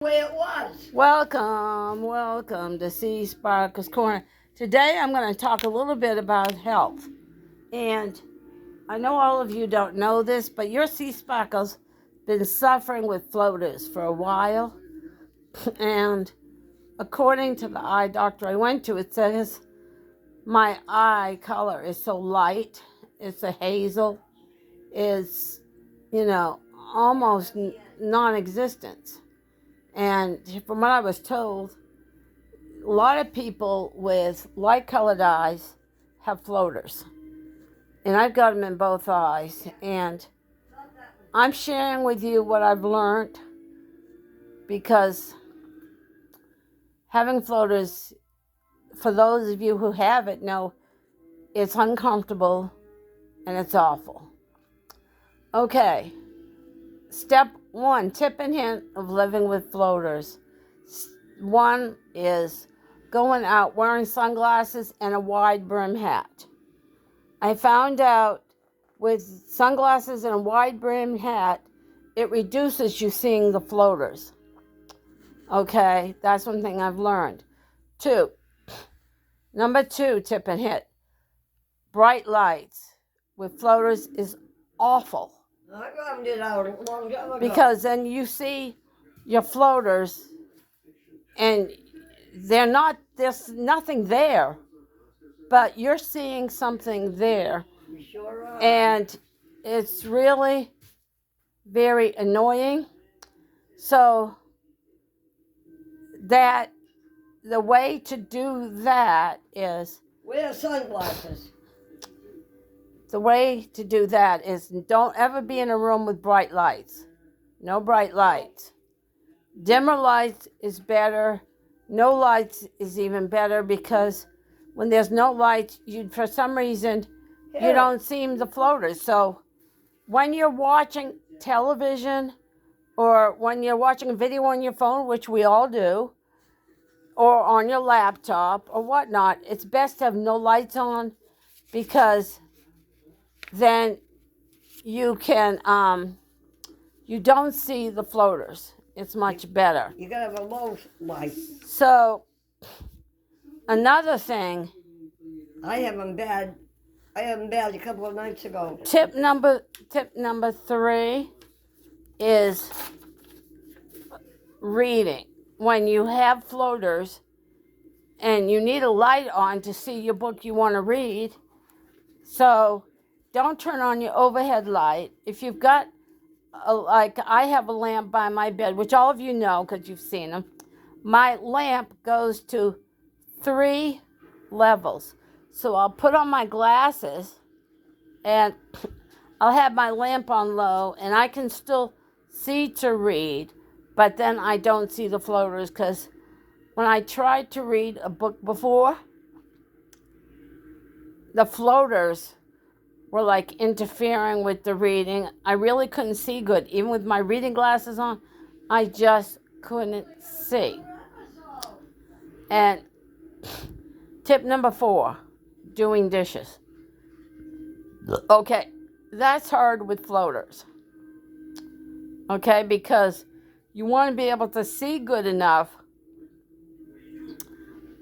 Way it was. Welcome to seasparkles Corner. Today I'm going to talk a little bit about health. And I know all of you don't know this, but your seasparkles been suffering with floaters for a while. And according to the eye doctor I went to, it says my eye color is so light. It's a hazel. It's, almost non-existent. And from what I was told, a lot of people with light colored eyes have floaters. And I've got them in both eyes. And I'm sharing with you what I've learned because having floaters, for those of you who have it, know it's uncomfortable and it's awful. Okay, step one, tip and hint of living with floaters. One is going out wearing sunglasses and a wide brim hat. I found out with sunglasses and a wide brim hat, it reduces you seeing the floaters. Okay, that's one thing I've learned. Number two, tip and hit. Bright lights with floaters is awful. I found it out a long time ago. Because then you see your floaters and there's nothing there, but you're seeing something there. You sure are. And it's really very annoying. So that the way to do that is Wear sunglasses. don't ever be in a room with bright lights. No bright lights. Dimmer lights is better. No lights is even better because when there's no lights, for some reason, you don't see the floaters. So when you're watching television or when you're watching a video on your phone, which we all do, or on your laptop or whatnot, it's best to have no lights on because then you can, you don't see the floaters. It's much better. You gotta have a low light. So, another thing. I have them bad a couple of nights ago. Tip number 3 is reading. When you have floaters and you need a light on to see your book you want to read, so don't turn on your overhead light. If you've got, I have a lamp by my bed, which all of you know because you've seen them. My lamp goes to 3 levels. So I'll put on my glasses and I'll have my lamp on low and I can still see to read, but then I don't see the floaters because when I tried to read a book before, the floaters were like interfering with the reading. I really couldn't see good. Even with my reading glasses on, I just couldn't see. And tip number 4, doing dishes. Okay, that's hard with floaters. Okay, because you want to be able to see good enough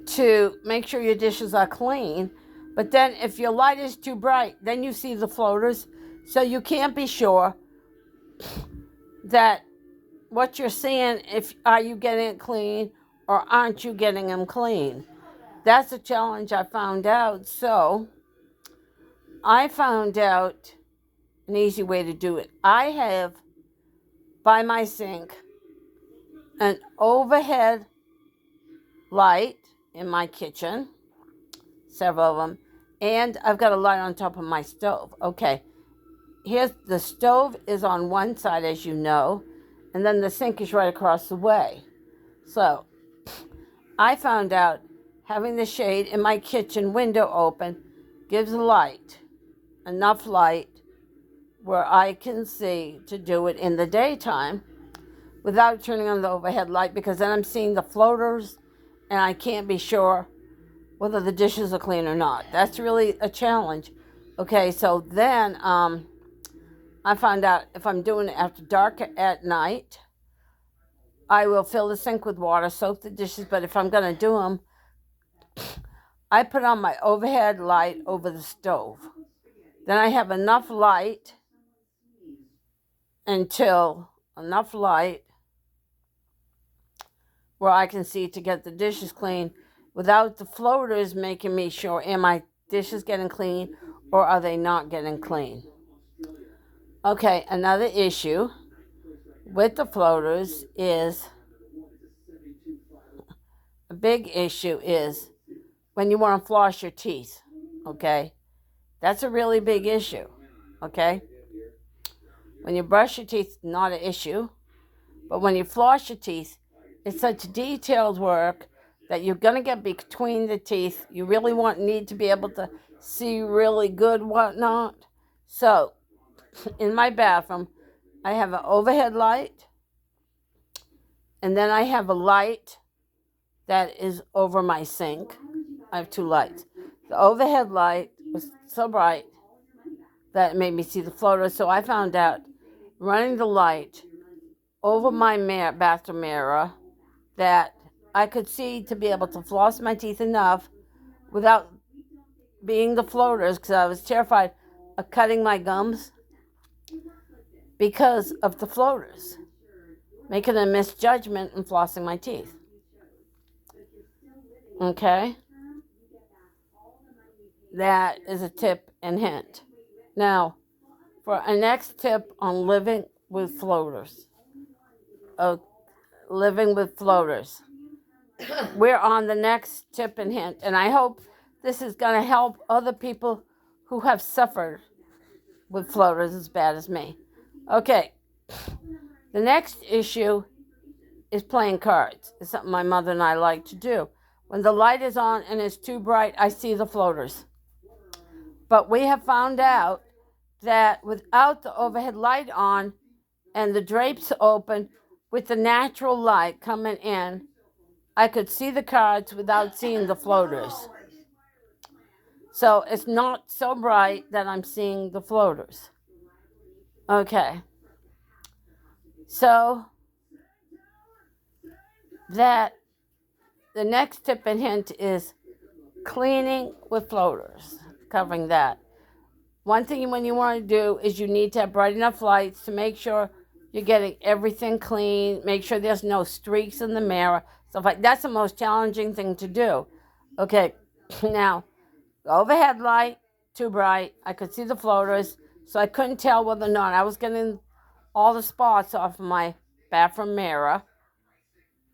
to make sure your dishes are clean. But then if your light is too bright, then you see the floaters. So you can't be sure that what you're seeing, are you getting it clean or aren't you getting them clean? That's a challenge I found out. So I found out an easy way to do it. I have by my sink an overhead light in my kitchen, several of them, and I've got a light on top of my stove. Okay, here's the stove is on one side, as you know, and then the sink is right across the way. So I found out having the shade in my kitchen window open gives light, enough light where I can see to do it in the daytime without turning on the overhead light, because then I'm seeing the floaters and I can't be sure whether the dishes are clean or not. That's really a challenge. Okay, so then I found out if I'm doing it after dark at night, I will fill the sink with water, soak the dishes, but if I'm going to do them, I put on my overhead light over the stove. Then I have enough light where I can see to get the dishes clean without the floaters making me sure, am my dishes getting clean or are they not getting clean? Okay, another issue with the floaters is, a big issue is when you want to floss your teeth, okay? That's a really big issue, okay? When you brush your teeth, not an issue. But when you floss your teeth, it's such detailed work that you're going to get between the teeth. You really need to be able to see really good whatnot. So, in my bathroom, I have an overhead light, and then I have a light that is over my sink. I have 2 lights. The overhead light was so bright that it made me see the floaters. So I found out running the light over my bathroom mirror that I could see to be able to floss my teeth enough without being the floaters, because I was terrified of cutting my gums because of the floaters, making a misjudgment and flossing my teeth. Okay? That is a tip and hint. Now, for a next tip on living with floaters. Living with floaters. We're on the next tip and hint, and I hope this is going to help other people who have suffered with floaters as bad as me. Okay, the next issue is playing cards. It's something my mother and I like to do. When the light is on and it's too bright, I see the floaters. But we have found out that without the overhead light on and the drapes open, with the natural light coming in, I could see the cards without seeing the floaters. So it's not so bright that I'm seeing the floaters. Okay. So that the next tip and hint is cleaning with floaters, covering that. One thing when you want to do is you need to have bright enough lights to make sure you're getting everything clean, make sure there's no streaks in the mirror, stuff like that's the most challenging thing to do. Okay, now, the overhead light, too bright. I could see the floaters, so I couldn't tell whether or not I was getting all the spots off my bathroom mirror.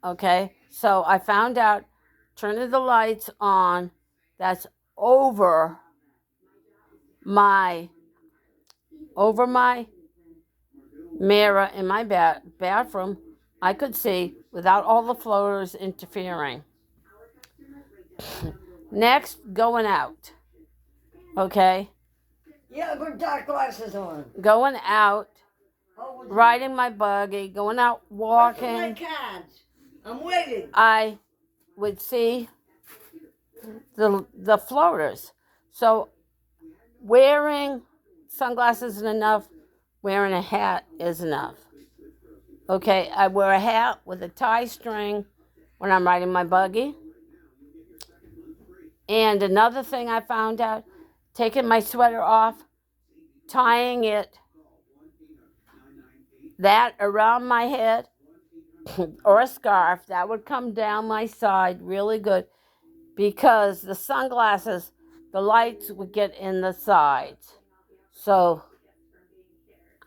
Okay, so I found out turning the lights on that's over my mirror in my bathroom, I could see without all the floaters interfering. Next, going out. Okay? Yeah, put dark glasses on. Going out, riding my buggy, going out walking. Where's my cards? I'm waiting. I would see the floaters. So wearing sunglasses isn't enough. Wearing a hat is enough. Okay, I wear a hat with a tie string when I'm riding my buggy. And another thing I found out, taking my sweater off, tying it, that around my head, or a scarf, that would come down my side really good, because the sunglasses, the lights would get in the sides. So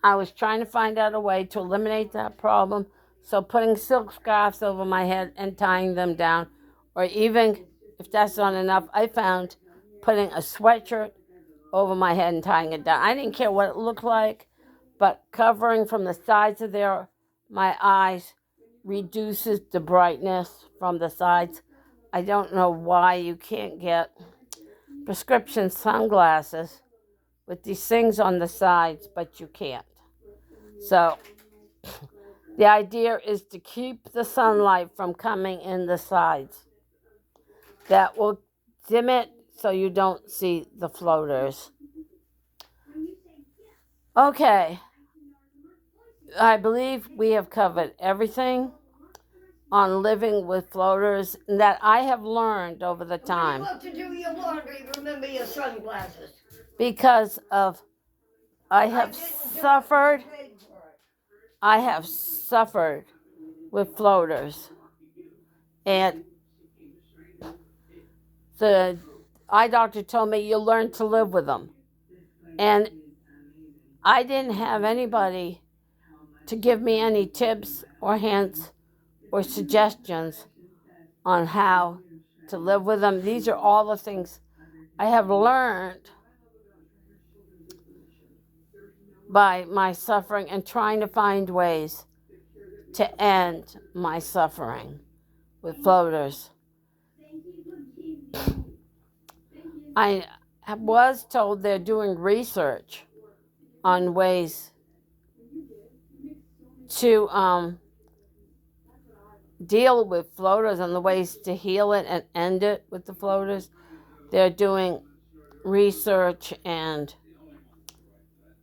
I was trying to find out a way to eliminate that problem. So putting silk scarves over my head and tying them down, or even if that's not enough, I found putting a sweatshirt over my head and tying it down. I didn't care what it looked like, but covering from the sides of my eyes reduces the brightness from the sides. I don't know why you can't get prescription sunglasses with these things on the sides, but you can't. So the idea is to keep the sunlight from coming in the sides. That will dim it so you don't see the floaters. Okay. I believe we have covered everything. on living with floaters that I have learned over the When you time go to do your laundry, remember your sunglasses. because of I have didn't do it, suffered. you paid for it. I have suffered with floaters, and the eye doctor told me you learn to live with them, and I didn't have anybody to give me any tips or hints or suggestions on how to live with them. These are all the things I have learned by my suffering and trying to find ways to end my suffering with floaters. I was told they're doing research on ways to deal with floaters and the ways to heal it and end it with the floaters. They're doing research, and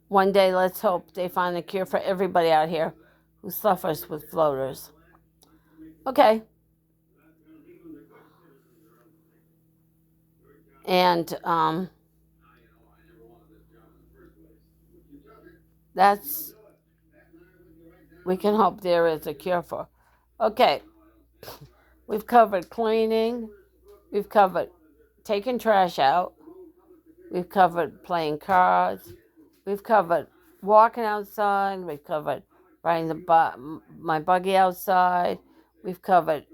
one day let's hope they find a cure for everybody out here who suffers with floaters. Okay. And that's, we can hope there is a cure for. Okay. We've covered cleaning. We've covered taking trash out. We've covered playing cards. We've covered walking outside. We've covered riding my buggy outside. We've covered,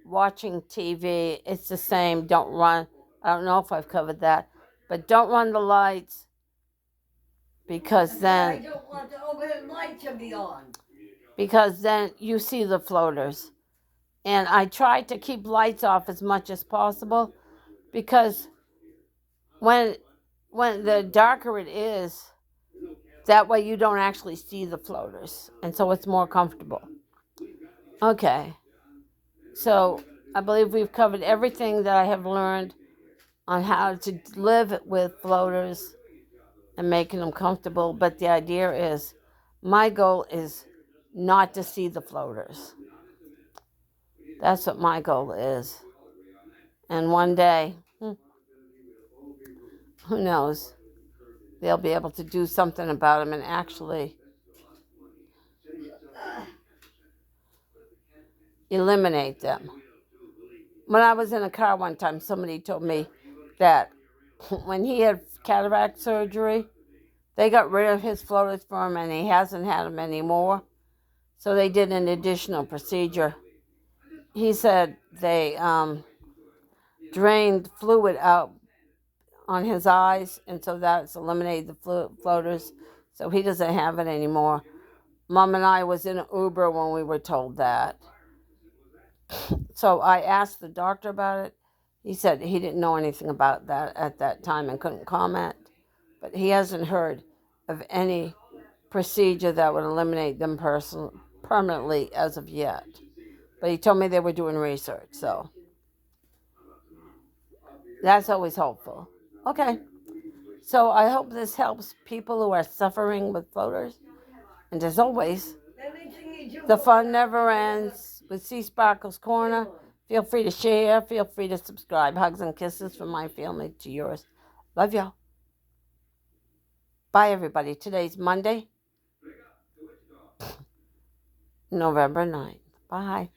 watching TV. It's the same. Don't run. I don't know if I've covered that. But don't run the lights because I then don't want the overhead light to be on. you see the floaters. And I try to keep lights off as much as possible because when the darker it is, that way you don't actually see the floaters. And so it's more comfortable. Okay. So I believe we've covered everything that I have learned on how to live with floaters and making them comfortable. But the idea is, my goal is not to see the floaters. That's what my goal is. And one day, who knows, they'll be able to do something about them and actually eliminate them. When I was in a car one time, somebody told me that when he had cataract surgery, they got rid of his floaters for him and he hasn't had them anymore. So they did an additional procedure. He said they drained fluid out on his eyes, and so that's eliminated the floaters. So he doesn't have it anymore. Mom and I was in an Uber when we were told that. So I asked the doctor about it. He said he didn't know anything about that at that time and couldn't comment. But he hasn't heard of any procedure that would eliminate them permanently as of yet. But he told me they were doing research, so that's always hopeful. Okay. So I hope this helps people who are suffering with floaters. And as always, the fun never ends with Seasparkles Corner. Feel free to share. Feel free to subscribe. Hugs and kisses from my family to yours. Love y'all. Bye, everybody. Today's Monday, November 9th. Bye.